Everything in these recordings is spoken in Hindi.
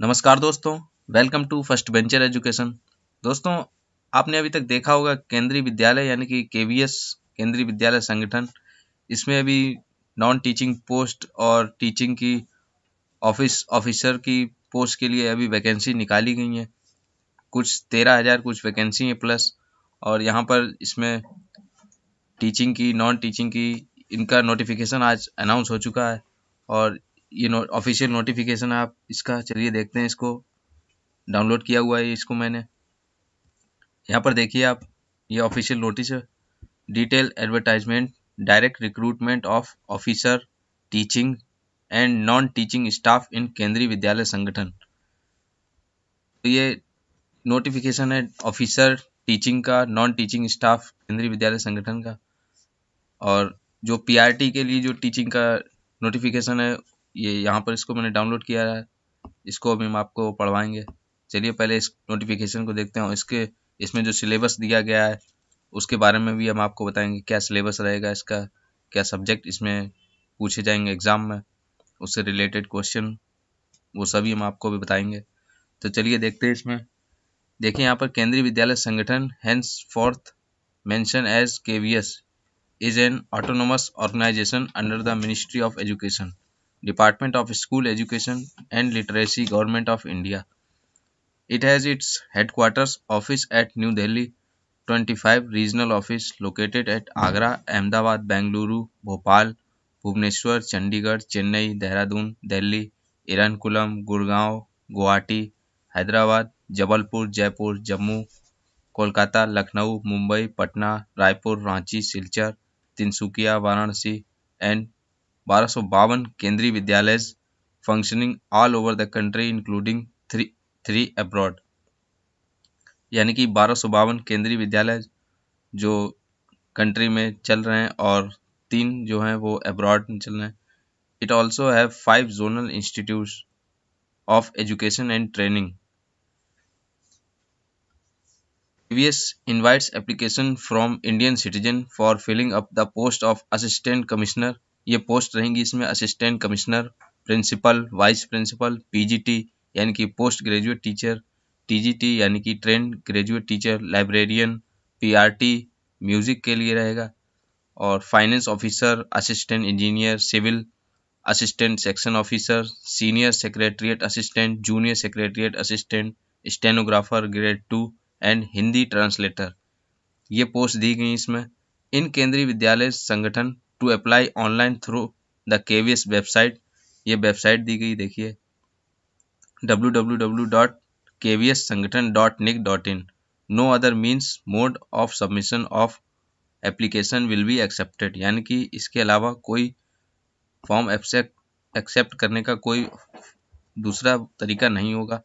नमस्कार दोस्तों। Welcome to first venture education. दोस्तों, आपने अभी तक देखा होगा केंद्रीय विद्यालय यानी कि केवीएस केंद्रीय विद्यालय संगठन, इसमें अभी नॉन टीचिंग पोस्ट और टीचिंग की ऑफिसर की पोस्ट के लिए अभी वैकेंसी निकाली गई है। कुछ 13,000 कुछ वैकेंसी है प्लस। और यहाँ पर इसमें टीचिंग की नॉन टीचिंग की इनका नोटिफिकेशन आज अनाउंस हो चुका है। और ये ऑफिशियल नोटिफिकेशन आप इसका चलिए देखते हैं। इसको डाउनलोड किया हुआ है इसको मैंने। यहाँ पर देखिए आप, ये ऑफिशियल नोटिस है। Detail advertisement, direct recruitment of officer teaching and non teaching staff in Kendriya Vidyalaya Sangathan. तो ये नोटिफिकेशन है ऑफिसर टीचिंग का, non teaching staff Kendriya Vidyalaya संगठन का। और जो पीआरटी के लिए जो टीचिंग का नोटिफिकेशन है, ये यहाँ पर इसको मैंने डाउनलोड किया है। इसको अभी हम आपको पढ़वाएंगे। चलिए पहले इस नोटिफिकेशन को देखते हैं। इसमें जो सिलेबस दिया गया है उसके बारे में भी हम आपको बताएंगे। क्या सिलेबस रहेगा इसका, क्या सब्जेक्ट इसमें पूछे जाएंगे एग्जाम में, उससे रिलेटेड क्वेश्चन, वो सभी हम आपको भी बताएंगे। तो चलिए देखते हैं इसमें। देखिए यहाँ पर Kendriya Vidyalaya Sangathan henceforth mentioned as KVS is an autonomous organization under the Ministry of Education, Department of School Education and Literacy, Government of India. It has its headquarters office at New Delhi, 25 regional office located at Agra, Ahmedabad, Bengaluru, Bhopal, Bhubaneswar, Chandigarh, Chennai, Dehradun, Delhi, Irankulam, Gurgaon, Guwahati, Hyderabad, Jabalpur, Jaipur, Jammu, Kolkata, Lucknow, Mumbai, Patna, Raipur, Ranchi, Silchar, Tinsukia, Varanasi and 1252 केंद्रीय विद्यालय functioning all over the country including three abroad. यानी कि 1252 केंद्रीय विद्यालय जो कंट्री में चल रहे हैं और 3 जो हैं वो अब्रॉड में चल रहे हैं। It also have 5 zonal institutes of education and training. KVS invites application from Indian citizen for filling up the post of assistant commissioner। ये पोस्ट रहेंगी इसमें assistant commissioner, principal, vice principal, PGT यानी कि पोस्ट ग्रेजुएट टीचर, टीजीटी यानी कि trained graduate teacher, librarian, PRT music के लिए रहेगा, और finance officer, assistant engineer, civil assistant, section officer, senior secretariat assistant, junior secretariat assistant, stenographer grade 2 and Hindi translator. ये पोस्ट दी गई इसमें। In Kendriya Vidyalaya Sangathan to apply online through the KVS website. ये वेबसाइट दी गई देखिए, www.kvssangathan.nic.in। No other means mode of submission of application will be accepted. यानी कि इसके अलावा कोई फॉर्म एक्सेप्ट करने का कोई दूसरा तरीका नहीं होगा।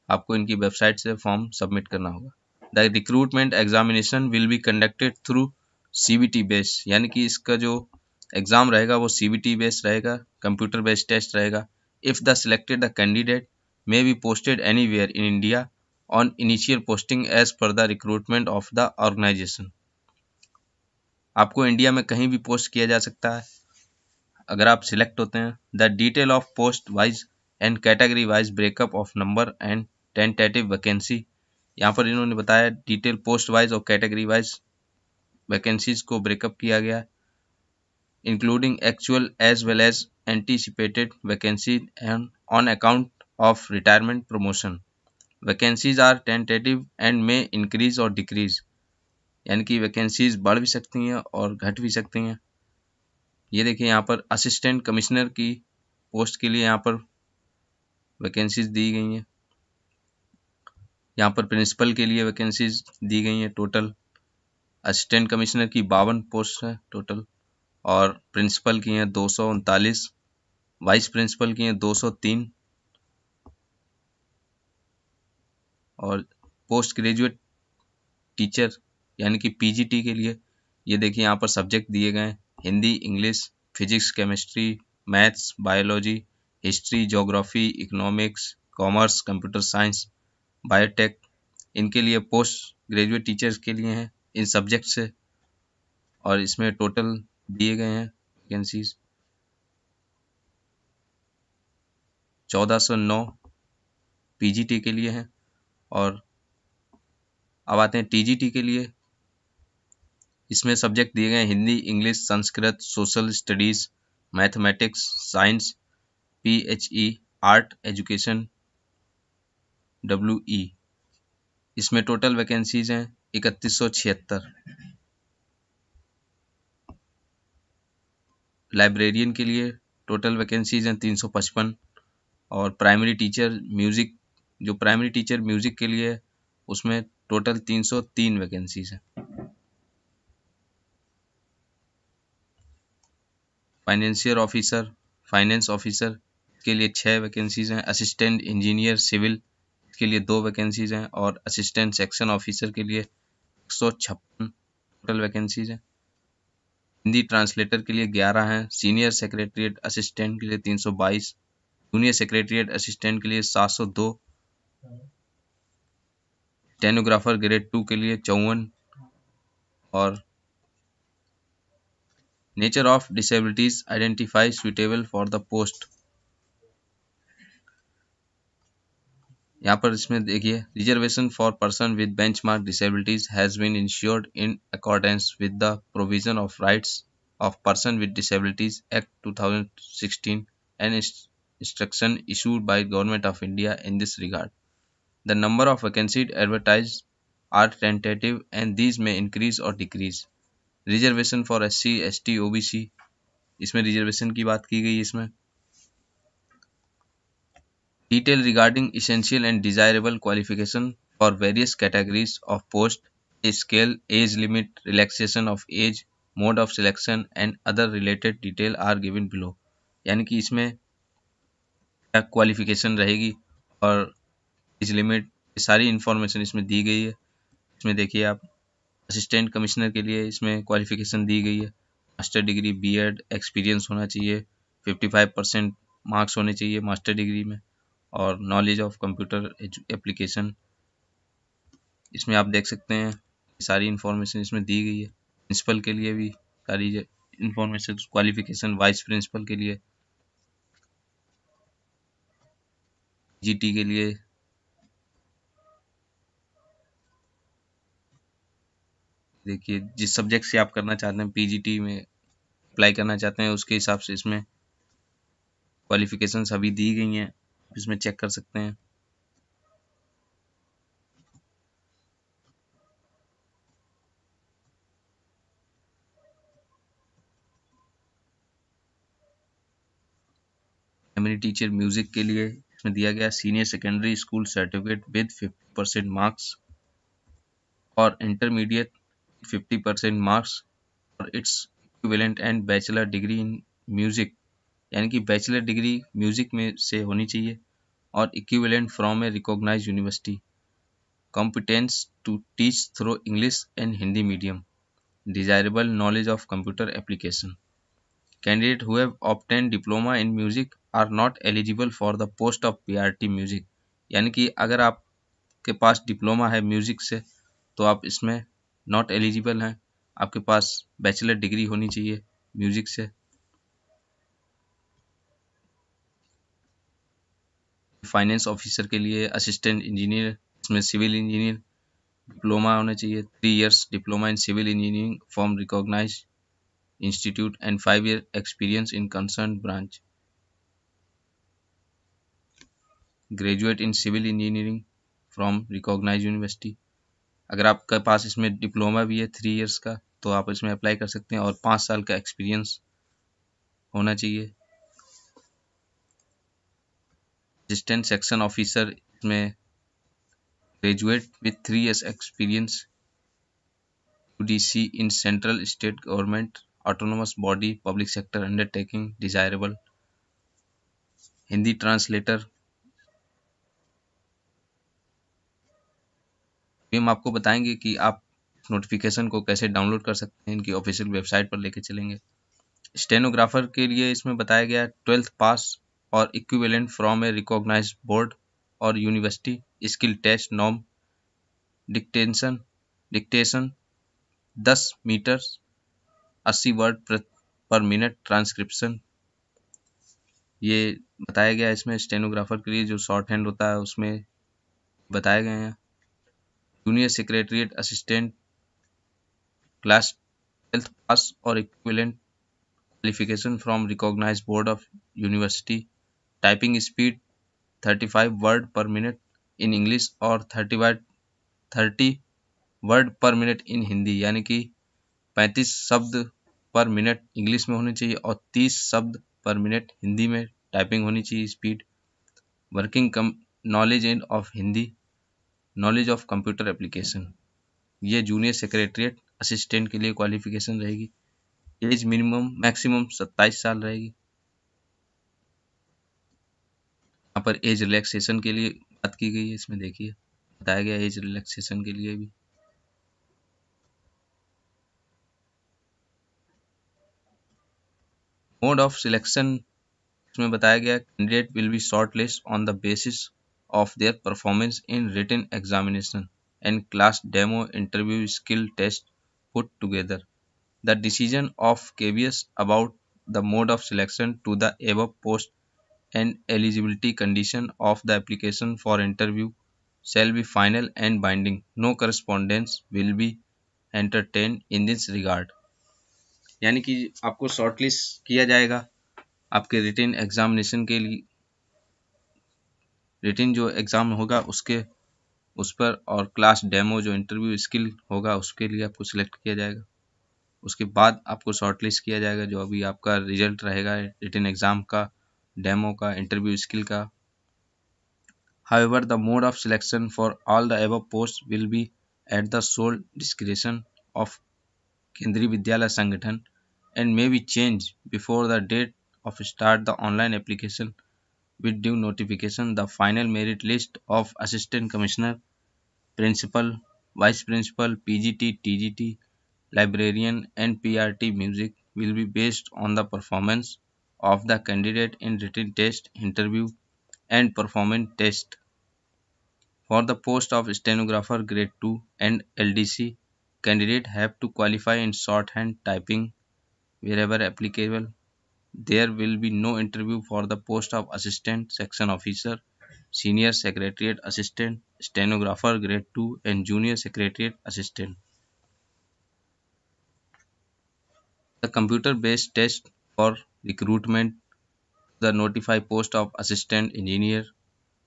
आपको इनकी वेबसाइट से फॉर्म सबमिट करना होगा। The recruitment examination will be conducted through CBT base. यानी कि इसका जो एग्जाम रहेगा वो सीबीटी बेस रहेगा, कंप्यूटर बेस्ड टेस्ट रहेगा। If the selected the candidate may be posted anywhere in India on initial posting as per the recruitment of the organisation. आपको इंडिया में कहीं भी पोस्ट किया जा सकता है अगर आप सिलेक्ट होते हैं। The detail of post wise and category wise breakup of number and tentative vacancy. यहाँ पर इन्होंने बताया डिटेल पोस्ट वाइज और कैटेगरी वाइज वैकेंसीज को ब्रेकअप किया गया, including actual as well as anticipated vacancy and on account of retirement promotion. Vacancies are tentative and may increase और डिक्रीज। यानी कि वैकेंसीज बढ़ भी सकती हैं और घट भी सकती हैं। ये देखिए यहाँ पर असिस्टेंट कमिश्नर की पोस्ट के लिए यहाँ पर वैकेंसीज दी गई हैं। यहाँ पर प्रिंसिपल के लिए वैकेंसीज दी गई हैं टोटल। असिस्टेंट कमिश्नर की 52 पोस्ट है टोटल, और प्रिंसिपल की हैं 239, वाइस प्रिंसिपल की हैं 203, और पोस्ट ग्रेजुएट टीचर यानी कि पीजीटी के लिए ये देखिए यहाँ पर सब्जेक्ट दिए गए हैं, Hindi, English, physics, chemistry, maths, biology, history, geography, economics, commerce, computer science, biotech. इनके लिए पोस्ट ग्रेजुएट टीचर्स के लिए हैं इन सब्जेक्ट से। और इसमें टोटल दिए गए हैं वैकेंसीज 1409 पीजीटी के लिए हैं। और अब आते हैं टीजीटी के लिए। इसमें सब्जेक्ट दिए गए हैं Hindi, English, Sanskrit, social studies, mathematics, science, PHE, art education, WE. इसमें टोटल वैकेंसीज हैं 3176। लाइब्रेरियन के लिए टोटल वैकेंसीज हैं 355। और प्राइमरी टीचर म्यूजिक, जो प्राइमरी टीचर म्यूजिक के लिए है, उसमें टोटल 303 वैकेंसीज हैं। फाइनेंशियर ऑफिसर, फाइनेंस ऑफिसर के लिए 6 वैकेंसीज हैं। असिस्टेंट इंजीनियर सिविल के लिए 2 वैकेंसीज हैं। और असिस्टेंट सेक्शन ऑफिसर के लिए 156 टोटल वैकेंसीज हैं। हिंदी ट्रांसलेटर के लिए 11 हैं। सीनियर सेक्रेटरीट असिस्टेंट के लिए 322, जूनियर सेक्रेटरीट असिस्टेंट के लिए 702, स्टेनोग्राफर ग्रेड 2 के लिए 54। और nature of disabilities identify suitable for the post. यहाँ पर इसमें देखिए, reservation for person with benchmark disabilities has been ensured in accordance with the provision of rights of person with disabilities act 2016 and instruction issued by Government of India in this regard. The number of vacancies advertised are tentative and these may increase or decrease. Reservation for SC, ST, OBC, इसमें रिजर्वेशन की बात की गई है। इसमें detail regarding essential and desirable qualification for various categories of post, a scale, age limit, relaxation of age, mode of selection and other related detail are given below। यानी कि इसमें क्या क्वालिफिकेशन रहेगी और एज लिमिट, सारी इन्फॉर्मेशन इसमें दी गई है। इसमें देखिए आप, असिस्टेंट कमिश्नर के लिए इसमें क्वालिफिकेशन दी गई है। मास्टर डिग्री, बीएड एक्सपीरियंस होना चाहिए, 55% मार्क्स होने चाहिए मास्टर डिग्री में, और नॉलेज ऑफ कंप्यूटर एप्लीकेशन। इसमें आप देख सकते हैं सारी इन्फॉर्मेशन इसमें दी गई है। प्रिंसिपल के लिए भी सारी इन्फॉर्मेशन, क्वालिफिकेशन, वाइस प्रिंसिपल के लिए, जीटी के लिए, देखिए जिस सब्जेक्ट से आप करना चाहते हैं, पीजीटी में अप्लाई करना चाहते हैं, उसके हिसाब से इसमें क्वालिफिकेशन अभी दी गई हैं, इसमें चेक कर सकते हैं। प्राइमरी टीचर म्यूजिक के लिए इसमें दिया गया senior secondary school certificate with 50% marks और इंटरमीडिएट 50% मार्क्स और its equivalent and bachelor degree in music, यानी कि बैचलर डिग्री म्यूजिक में से होनी चाहिए और equivalent from a recognised university. Competence to teach through English and Hindi medium. Desirable knowledge of computer application. Candidates who have obtained diploma in music are not eligible for the post of PRT music. यानी कि अगर आपके पास डिप्लोमा है म्यूजिक से तो आप इसमें नॉट एलिजिबल हैं, आपके पास बैचलर डिग्री होनी चाहिए म्यूजिक से। फाइनेंस ऑफिसर के लिए असिस्टेंट इंजीनियर, इसमें सिविल इंजीनियर डिप्लोमा होना चाहिए, 3 years diploma in civil engineering from recognised institute and 5 year experience in concern branch. Graduate in civil engineering from recognised university. अगर आपके पास इसमें डिप्लोमा भी है 3 years का तो आप इसमें अप्लाई कर सकते हैं और 5 साल का एक्सपीरियंस होना चाहिए। असिस्टेंट सेक्शन ऑफिसर में graduate with 3 years experience UDC in central state government autonomous body public sector undertaking desirable. Hindi translator. हम आपको बताएंगे कि आप नोटिफिकेशन को कैसे डाउनलोड कर सकते हैं, इनकी ऑफिशियल वेबसाइट पर लेके चलेंगे। स्टेनोग्राफर के लिए इसमें बताया गया 12th पास और equivalent from a recognized board और university, skill test norm, dictation 10 metre 80 word per minute, transcription, ये बताया गया है इसमें स्टेनोग्राफर के लिए जो शॉर्ट हैंड होता है उसमें बताए गए हैं। Junior secretariat assistant class 12th pass और equivalent qualification from recognised board of university. Typing speed 35 word per minute in English और 30 वर्ड पर मिनट इन हिंदी, यानी कि 35 शब्द पर मिनट इंग्लिश में होनी चाहिए और 30 शब्द पर मिनट हिंदी में टाइपिंग होनी चाहिए speed. Working come knowledge in of Hindi, knowledge of computer application. ये जूनियर सेक्रेटरीट असिस्टेंट के लिए क्वालिफिकेशन रहेगी। एज मिनिमम मैक्सिमम 27 साल रहेगी। यहाँ पर एज रिलैक्सेशन के लिए बात की गई है, इसमें देखिए बताया गया एज रिलैक्सेशन के लिए भी। मोड ऑफ सिलेक्शन इसमें बताया गया candidate will be short list on the basis of their performance in written examination and class demo interview skill test put together. The decision of KBS about the mode of selection to the above post and eligibility condition of the application for interview shall be final and binding. No correspondence will be entertained in this regard. यानी कि आपको शॉर्टलिस्ट किया जाएगा आपके रिटन एग्जामिनेशन के लिए, रिटन जो एग्ज़ाम होगा उसके उस पर, और क्लास डेमो जो इंटरव्यू स्किल होगा उसके लिए आपको सिलेक्ट किया जाएगा। उसके बाद आपको शॉर्टलिस्ट किया जाएगा जो अभी आपका रिजल्ट रहेगा रिटन एग्ज़ाम का, डेमो का, इंटरव्यू स्किल का। However, the mode of selection for all the above posts will be at the sole discretion of केंद्रीय विद्यालय संगठन and may be changed before the date of start the online application with due notification. The final merit list of assistant commissioner, principal, vice principal, PGT, TGT, librarian and PRT music will be based on the performance of the candidate in written test, interview and performance test. For the post of stenographer grade 2 and LDC, candidate have to qualify in shorthand typing wherever applicable. There will be no interview for the post of assistant section officer, senior secretariat assistant, stenographer grade 2 and junior secretariat assistant. The computer-based test for recruitment, the notified post of assistant engineer,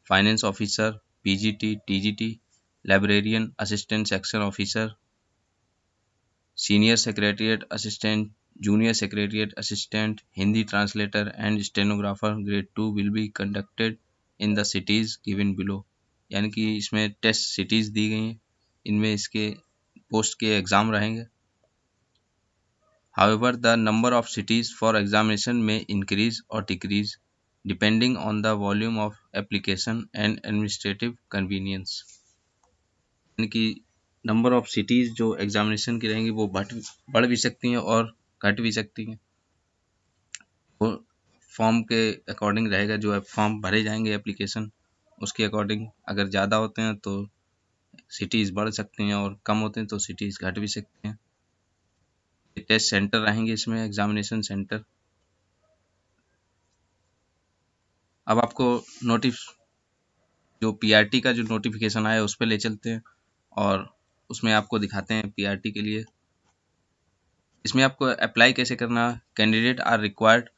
finance officer, PGT, TGT, librarian, assistant section officer, senior secretariat assistant, junior secretariat assistant, Hindi translator and stenographer grade 2 will be conducted in the cities given below. यानी कि इसमें टेस्ट सिटीज़ दी गई हैं, इनमें इसके पोस्ट के एग्ज़ाम रहेंगे। However, the number of cities for examination may increase or decrease depending on the volume of application and administrative convenience. यानी कि नंबर ऑफ सिटीज़ जो एग्जामिनेशन की रहेंगी वो बढ़ भी सकती हैं और घट भी सकती हैं। वो फॉर्म के अकॉर्डिंग रहेगा, जो फॉर्म भरे जाएंगे एप्लीकेशन उसके अकॉर्डिंग, अगर ज़्यादा होते हैं तो सिटीज़ बढ़ सकती हैं और कम होते हैं तो सिटीज़ घट भी सकती हैं। टेस्ट सेंटर रहेंगे इसमें, एग्जामिनेशन सेंटर। अब आपको जो पीआरटी का जो नोटिफिकेशन आया उस पर ले चलते हैं और उसमें आपको दिखाते हैं पीआरटी के लिए। इसमें आपको अप्लाई कैसे करना है। Candidate are required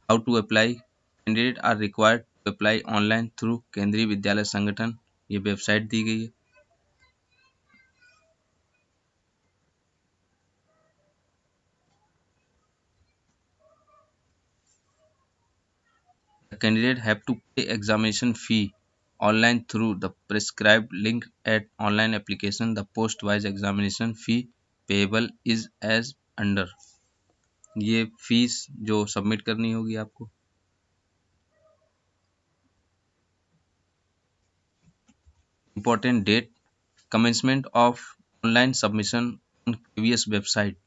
how to apply. Candidate are required to apply online through Kendriya Vidyalaya संगठन, ये वेबसाइट दी गई है। The candidate have to pay examination fee online through the prescribed link at online application. The post-wise examination fee payable is as under. ये फीस जो सबमिट करनी होगी आपको। Important date commencement of online submission on KVS website.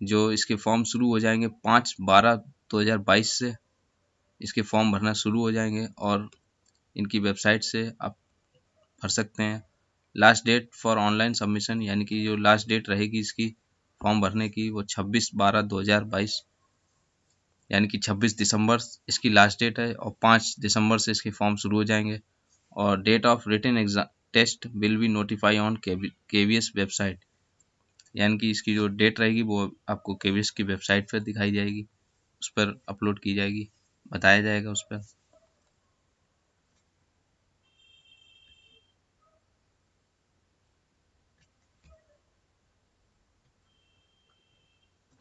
जो इसके फॉर्म शुरू हो जाएंगे 5/12/2022 से इसके फॉर्म भरना शुरू हो जाएंगे और इनकी वेबसाइट से आप भर सकते हैं। Last date for online submission, यानी कि जो लास्ट डेट रहेगी इसकी फॉर्म भरने की वो 26/12/2022। यानी कि 26 दिसंबर इसकी लास्ट डेट है और 5 दिसंबर से इसके फॉर्म शुरू हो जाएंगे। और date of written exam test will be notify on KVS website, यानी कि इसकी जो डेट रहेगी वो आपको केवीएस की वेबसाइट पर दिखाई जाएगी, उस पर अपलोड की जाएगी, बताया जाएगा उस पर।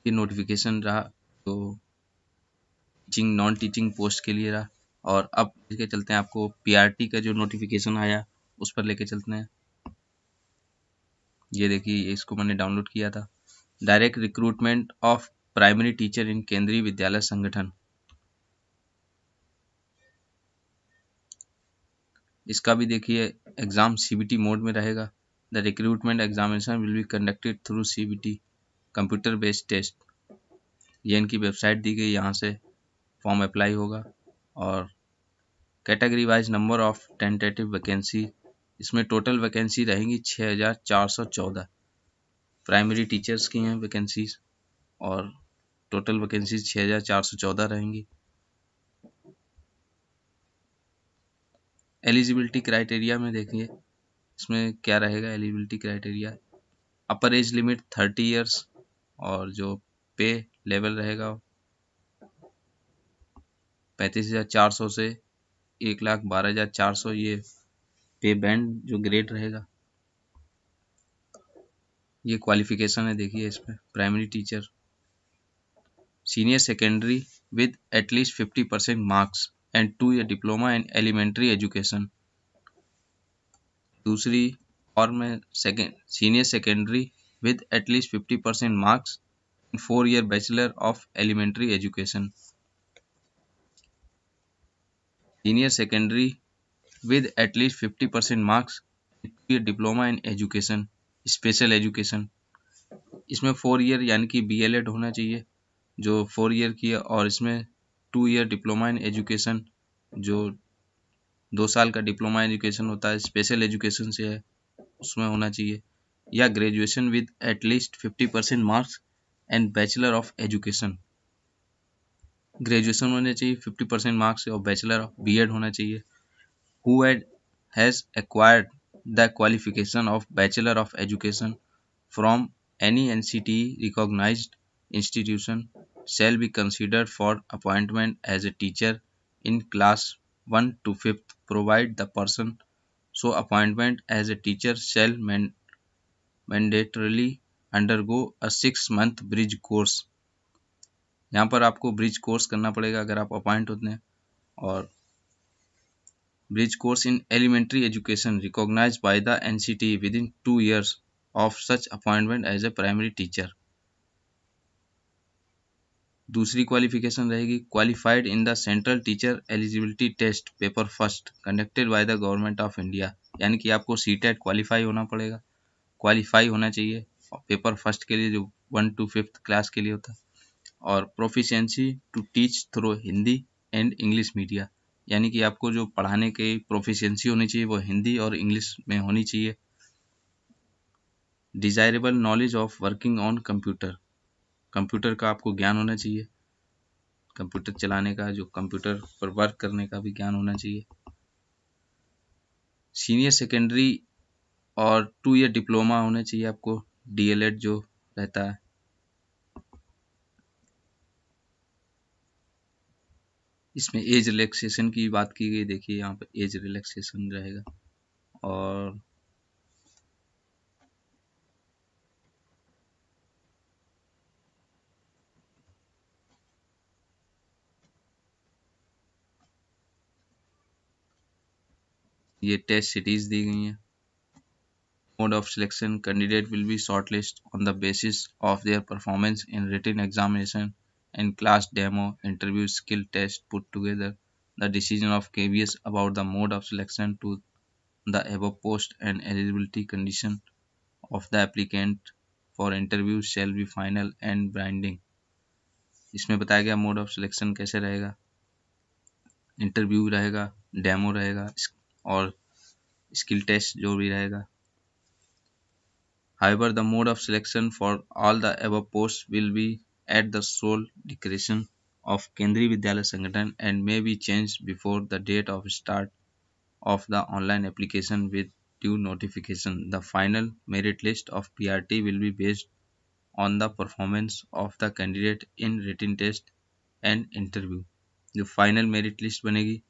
ये नोटिफिकेशन रहा तो टीचिंग नॉन टीचिंग पोस्ट के लिए रहा। और अब लेके चलते हैं आपको पीआरटी का जो नोटिफिकेशन आया उस पर लेके चलते हैं। ये देखिए इसको मैंने डाउनलोड किया था। Direct recruitment of primary teacher इन केंद्रीय विद्यालय संगठन, इसका भी देखिए एग्जाम सीबीटी मोड में रहेगा। The recruitment examination will be conducted through CBT computer based test. ये इनकी वेबसाइट दी गई, यहाँ से फॉर्म अप्लाई होगा। और category wise number of tentative vacancy, इसमें टोटल वैकेंसी रहेंगी 6414 प्राइमरी टीचर्स की हैं वैकेंसीज, और टोटल वैकेंसीज 6414 रहेंगी। एलिजिबिलिटी क्राइटेरिया में देखिए इसमें क्या रहेगा। एलिजिबिलिटी क्राइटेरिया अपर एज लिमिट 30 ईयर्स, और जो पे लेवल रहेगा 35,400 से 1,12,400, ये पे बैंड जो ग्रेड रहेगा। ये क्वालिफिकेशन है देखिए इसमें, primary teacher senior secondary with at least 50% marks and 2 year diploma in elementary education। दूसरी और में second senior secondary with at least 50% marks and 4 year bachelor of elementary education। Senior secondary with at least 50% marks and 2 year diploma in education special education, इसमें 4 ईयर यानी कि बीएलएड होना चाहिए जो 4 ईयर की है, और इसमें 2 ईयर डिप्लोमा इन एजुकेशन जो 2 साल का डिप्लोमा एजुकेशन होता है स्पेशल एजुकेशन से है उसमें होना चाहिए, या graduation with at least 50% marks and bachelor of education. Graduation होना चाहिए 50% मार्क्स और बैचलर ऑफ बीएड होना चाहिए। Who has acquired the qualification of bachelor of education from any NCT recognised institution shall be considered for appointment as a teacher in class 1 to 5th, provide the person so appointment as a teacher shall mandatorily undergo a 6 month bridge course। यहाँ पर आपको ब्रिज कोर्स करना पड़ेगा अगर आप अपॉइंट होते हैं। और bridge course in elementary education recognised by the NCT within 2 years of such appointment as a primary teacher. दूसरी क्वालिफिकेशन रहेगी qualified in the central teacher eligibility test paper first conducted by the government of India, यानी कि आपको सीटेट क्वालिफाई होना पड़ेगा, क्वालिफाई होना चाहिए और पेपर फर्स्ट के लिए जो 1 to 5th क्लास के लिए होता है। और proficiency to teach through Hindi and English media, यानी कि आपको जो पढ़ाने की प्रोफिशिएंसी होनी चाहिए वो हिंदी और इंग्लिश में होनी चाहिए। Desirable knowledge of working on computer, computer का आपको ज्ञान होना चाहिए, कंप्यूटर चलाने का जो कंप्यूटर पर वर्क करने का भी ज्ञान होना चाहिए। सीनियर सेकेंडरी और 2 ईयर डिप्लोमा होना चाहिए आपको, डीएलएड जो रहता है। इसमें एज रिलैक्सेशन की बात की गई, देखिए यहाँ पे एज रिलैक्सेशन रहेगा। और ये टेस्ट सिटीज दी गई हैं। Mode of selection, candidate will be shortlisted on the basis of their performance in written examination and class demo, interview, skill test put together. The decision of KVS about the mode of selection to the above post and eligibility condition of the applicant for interview shall be final and binding। इसमें बताया गया मोड ऑफ सिलेक्शन कैसे रहेगा, इंटरव्यू रहेगा, डेमो रहेगा और स्किल टेस्ट जो भी रहेगा। However, the mode of selection for all the above posts will be at the sole discretion of Kendriya Vidyalaya Sangathan and may be changed before the date of start of the online application with due notification. The final merit list of PRT will be based on the performance of the candidate in written test and interview. जो फाइनल मेरिट लिस्ट बनेगी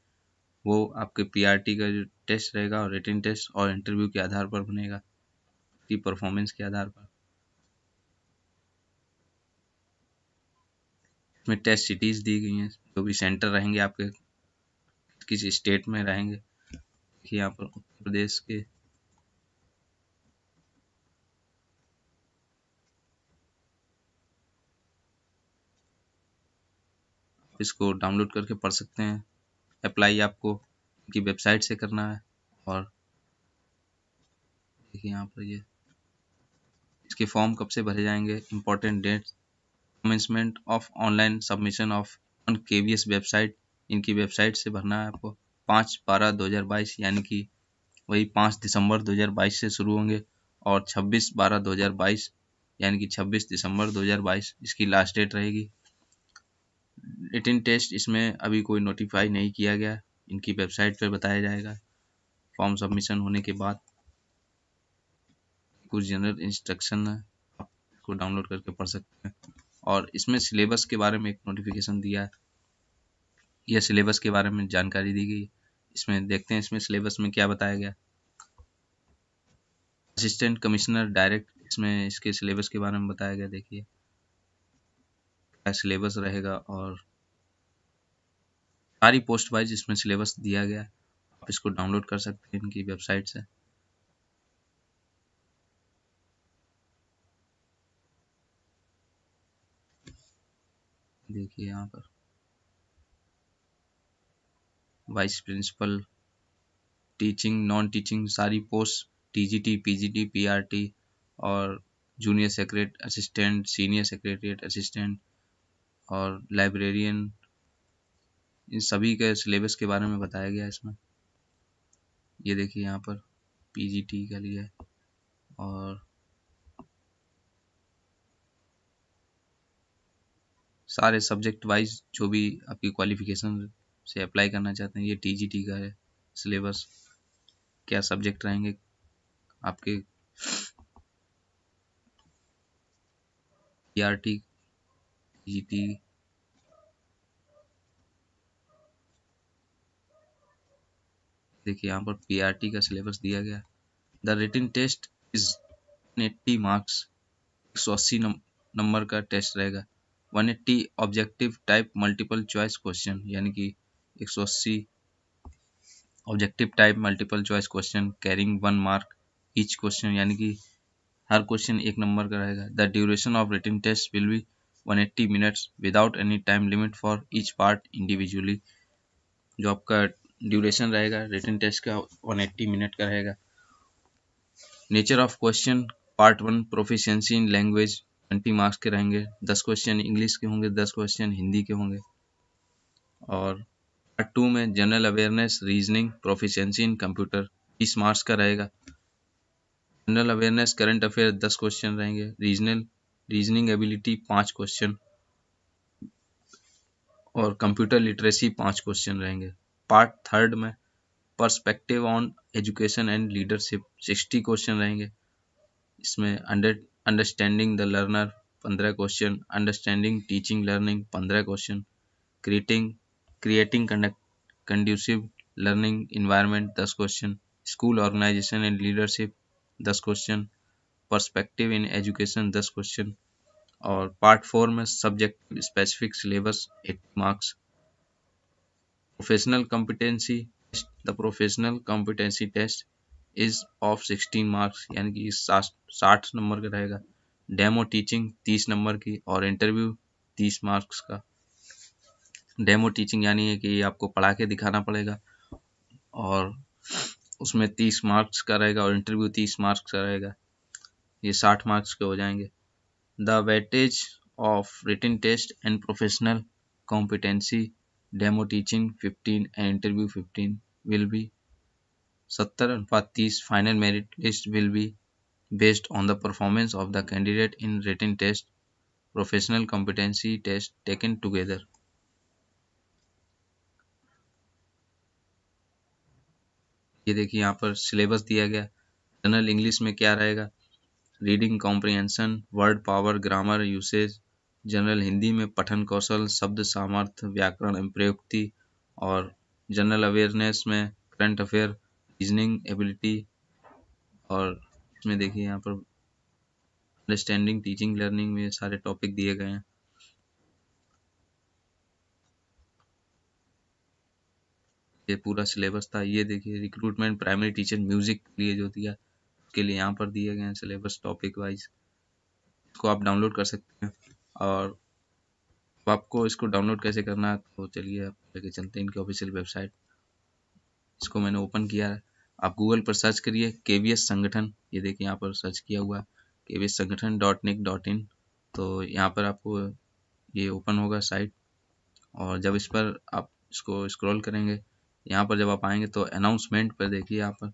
वो आपके पीआरटी का जो टेस्ट रहेगा और रिटन टेस्ट और इंटरव्यू के आधार पर बनेगा, की परफॉर्मेंस के आधार पर। इसमें टेस्ट सिटीज दी गई हैं, जो भी सेंटर रहेंगे आपके किस स्टेट में रहेंगे। यहाँ पर उत्तर प्रदेश के इसको डाउनलोड करके पढ़ सकते हैं। अप्लाई आपको की वेबसाइट से करना है और देखिए यहाँ पर ये इसके फॉर्म कब से भरे जाएंगे, important dates, commencement of online submission of on KVS website, इनकी वेबसाइट से भरना है आपको। 5/12/2022 यानी कि वही 5 दिसंबर 2022 से शुरू होंगे और 26/12/2022 यानी कि 26 दिसंबर 2022 इसकी लास्ट डेट रहेगी। रिटन टेस्ट इसमें अभी कोई नोटिफाई नहीं किया गया, इनकी वेबसाइट पर बताया जाएगा फॉर्म सबमिशन होने के बाद। कुछ जनरल इंस्ट्रक्शन है, आप इसको डाउनलोड करके पढ़ सकते हैं। और इसमें सिलेबस के बारे में एक नोटिफिकेशन दिया है, यह सिलेबस के बारे में जानकारी दी गई। इसमें देखते हैं इसमें सिलेबस में क्या बताया गया। असिस्टेंट कमिश्नर डायरेक्ट, इसमें इसके सिलेबस के बारे में बताया गया। देखिए क्या सिलेबस रहेगा और सारी पोस्ट वाइज इसमें सिलेबस दिया गया है, आप इसको डाउनलोड कर सकते हैं इनकी वेबसाइट से। देखिए यहाँ पर vice principal, teaching, non teaching सारी पोस्ट, टीजीटी, पीजीटी, पीआरटी और junior secretary assistant, senior secretariat assistant और लाइब्रेरियन, इन सभी के सिलेबस के बारे में बताया गया इसमें। ये देखिए यहाँ पर पीजीटी के लिए और सारे सब्जेक्ट वाइज जो भी आपकी क्वालिफिकेशन से अप्लाई करना चाहते हैं, ये टीजीटी का है सिलेबस। क्या सब्जेक्ट रहेंगे आपके पीआरटी, टीजीटी। देखिए यहाँ पर पीआरटी का सिलेबस दिया गया। The written test is 180 marks, 180 number का टेस्ट रहेगा। 180 objective type multiple choice question, यानी कि 180 objective type multiple choice question carrying 1 mark each question, यानी कि हर क्वेश्चन 1 नंबर का रहेगा। The duration of written test will be 180 minutes without any time limit for each part individually. जो आपका ड्यूरेशन रहेगा रिटन टेस्ट का 180 मिनट का रहेगा। Nature of question, part 1 proficiency in language 20 marks के रहेंगे। 10 क्वेश्चन इंग्लिश के होंगे, 10 क्वेश्चन हिंदी के होंगे। और पार्ट 2 में general awareness, reasoning, proficiency in computer 30 marks का रहेगा। General awareness, current affair 10 question रहेंगे। रीजनिंग एबिलिटी 5 क्वेश्चन और कंप्यूटर लिटरेसी 5 क्वेश्चन रहेंगे। पार्ट 3 में perspective on education and leadership 60 question रहेंगे। इसमें understanding the learner 15 question, understanding teaching learning 15 question, creating conducive learning environment 10 question, school organisation and leadership 10 question, perspective in education 10 question. और पार्ट 4 में subject specific syllabus 80 marks. Professional competency, the professional competency test is of 16 marks, यानी कि 60 नंबर का रहेगा। डेमो टीचिंग 30 नंबर की और इंटरव्यू 30 मार्क्स का। डेमो टीचिंग यानी है कि आपको पढ़ा के दिखाना पड़ेगा और उसमें 30 मार्क्स का रहेगा और इंटरव्यू 30 मार्क्स का रहेगा, ये 60 मार्क्स के हो जाएंगे। The weightage of written test and professional competency, demo teaching 15 and interview 15 will be 70/30। Final merit list will be based on the performance of the candidate in written test, professional competency test taken together. ये देखिए यहाँ पर सिलेबस दिया गया। जनरल इंग्लिश में क्या रहेगा, reading comprehension, word power, grammar usage. General Hindi में पठन कौशल, शब्द सामर्थ्य, व्याकरण एवं प्रयुक्ति। और जनरल अवेयरनेस में करंट अफेयर, रीजनिंग एबिलिटी। और इसमें देखिए यहाँ पर अंडरस्टैंडिंग टीचिंग लर्निंग में सारे टॉपिक दिए गए हैं। ये पूरा सिलेबस था। ये देखिए रिक्रूटमेंट प्राइमरी टीचर म्यूजिक के लिए जो दिया, उसके लिए यहाँ पर दिए गए हैं सिलेबस टॉपिक वाइज। इसको आप डाउनलोड कर सकते हैं। और अब आपको इसको डाउनलोड कैसे करना है, तो चलिए आप लेके चलते हैं इनकी ऑफिशियल वेबसाइट। इसको मैंने ओपन किया है। आप गूगल पर सर्च करिए केवीएस संगठन। ये देखिए यहाँ पर सर्च किया हुआ है KVS संगठन.nic.in। तो यहाँ पर आपको ये ओपन होगा साइट। और जब इस पर आप इसको स्क्रॉल करेंगे, यहाँ पर जब आप आएंगे तो अनाउंसमेंट पर देखिए। यहाँ पर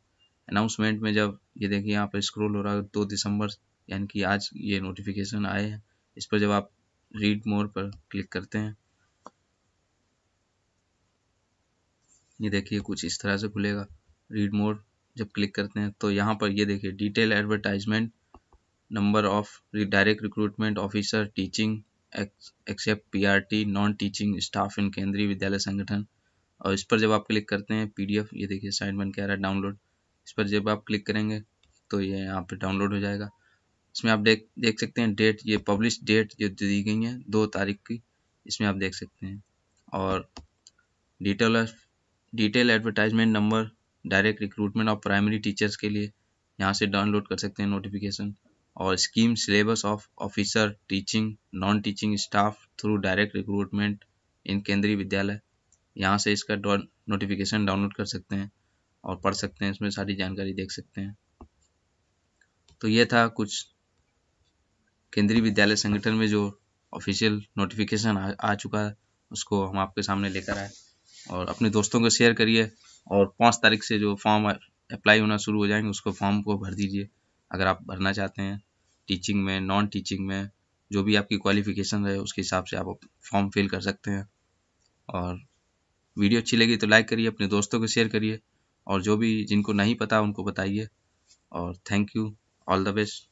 अनाउंसमेंट में जब ये देखिए यहाँ पर स्क्रॉल हो रहा है 2 दिसंबर, यानी कि आज ये नोटिफिकेशन आए हैं। इस पर जब आप रीड मोर पर क्लिक करते हैं, ये देखिए कुछ इस तरह से खुलेगा। रीड मोर जब क्लिक करते हैं तो यहाँ पर ये देखिए detail advertisement, number of direct recruitment officer, teaching except PRT, non teaching staff in Kendriya Vidyalaya संगठन। और इस पर जब आप क्लिक करते हैं PDF, ये देखिए साइड बन के आ रहा है डाउनलोड। इस पर जब आप क्लिक करेंगे तो ये यहाँ पे डाउनलोड हो जाएगा। इसमें आप देख सकते हैं डेट, ये पब्लिश डेट जो दी गई है 2 तारीख की, इसमें आप देख सकते हैं। और detail advertisement number, direct recruitment of primary teachers के लिए यहाँ से डाउनलोड कर सकते हैं नोटिफिकेशन। और scheme syllabus of officer, teaching, non teaching staff through direct recruitment इन केंद्रीय विद्यालय, यहाँ से इसका नोटिफिकेशन डाउनलोड कर सकते हैं और पढ़ सकते हैं, इसमें सारी जानकारी देख सकते हैं। तो ये था कुछ केंद्रीय विद्यालय संगठन में जो ऑफिशियल नोटिफिकेशन आ चुका है, उसको हम आपके सामने लेकर आए। और अपने दोस्तों को शेयर करिए। और 5 तारीख से जो फॉर्म अप्लाई होना शुरू हो जाएंगे, उसको फॉर्म को भर दीजिए अगर आप भरना चाहते हैं। टीचिंग में, नॉन टीचिंग में, जो भी आपकी क्वालिफिकेशन है उसके हिसाब से आप फॉर्म फिल कर सकते हैं। और वीडियो अच्छी लगी तो लाइक करिए, अपने दोस्तों को शेयर करिए, और जो भी जिनको नहीं पता उनको बताइए। और thank you, all the best.